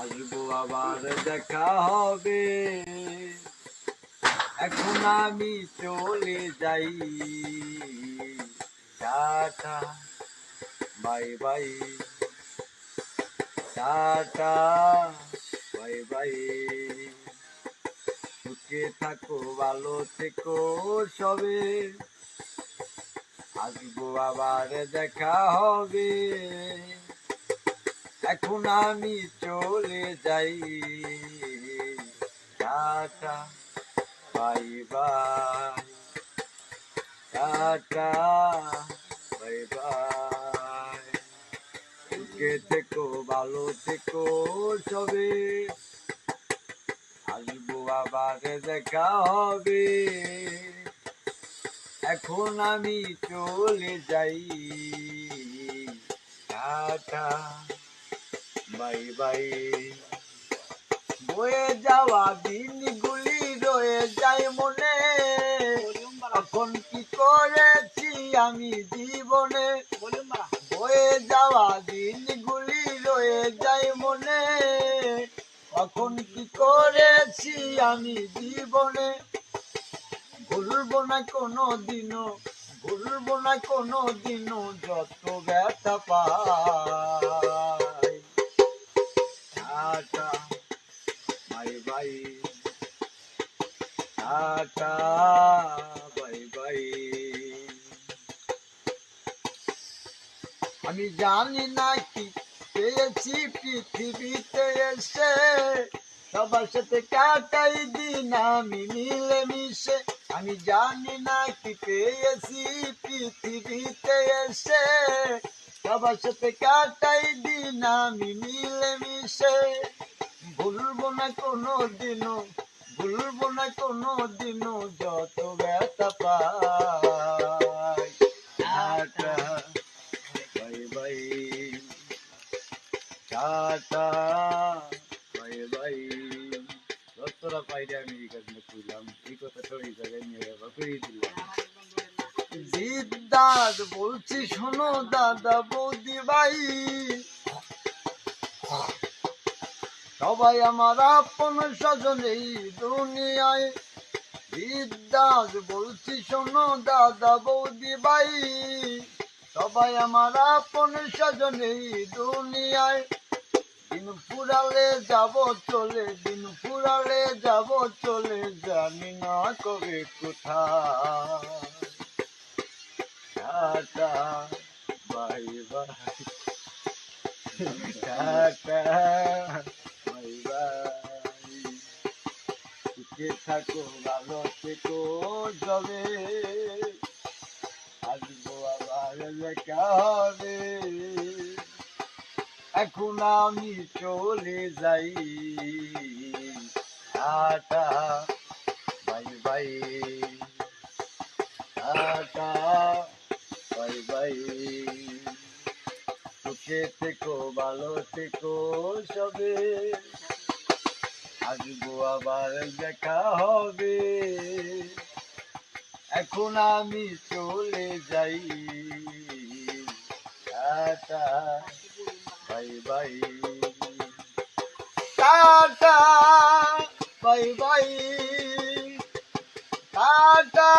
আসবো আবার দেখা হবে, এখন আমি চলে যাই। Tata bye bye, tata bye by. সুখে থাকো, ভালো থেকো সবে, আসবো আবার দেখা হবে, এখন আমি চলে যাই। Tata bye bye, tata bye by. সুখে থেকো, ভালো থেকো সবে, আসবো আবার দেখা হবে, এখন আমি চলে যাই। Tata bye by. বয়ে যাওয়া দিনগুলি রয়ে যায় মনে, এখন কি করেছি আমি জীবনে। বয়ে যাওয়া দিনগুলি রয়ে যায় মনে, এখন কি করেছি আমি জীবনে। ভুলবো না কোনো দিনও, ভুলবো না কোনো দিনও যত ব্যথা পাই। Tata bye bye, tata bye bye. আমি জানি না কি পেয়েছি পৃথিবীতে এসে, সবার সাথে কাটাই দিন আমি মিলে মিশে। আমি জানি না কি পেয়েছি পৃথিবীতে এসে, সবার সাথে কাটাই দিন আমি মিলে মিশে। ভুলবো না কোনো দিনও, ভুলবো না কোনো দিনও যত ব্যথা পাই। Tata bye bye, tata bye bye. যতটা পাইরে আমি এই কাজটা করলাম, এই কথাটা ওই জায়গায় নিয়ে যাবো করেই দিলাম। জিদ্দার বলছি শোনো দাদা বৌদি ভাই, সবাই আমার আপন স্বজন এই দুনিয়ায়। জিদ্দার বলছি শোনো দাদা বৌদি ভাই, সবাই আমার আপন স্বজন এই দুনিয়ায়। দিন ফুরালে যাব চলে, দিন ফুরালে যাব চলে, জানি না কবে কোথায়। Tata bye bye, tata bye by. সুখে থাকো, ভালো থেকো সবে, আসবো আবার দেখা হবে, এখন আমি চলে যাই। Tata bye bye, tata bye by. সুখে থেকো, ভালো থেকো সবে, আসবো আবার দেখা হবে, এখন আমি চলে যাই। Tata bye bye, tata bye bye, tata.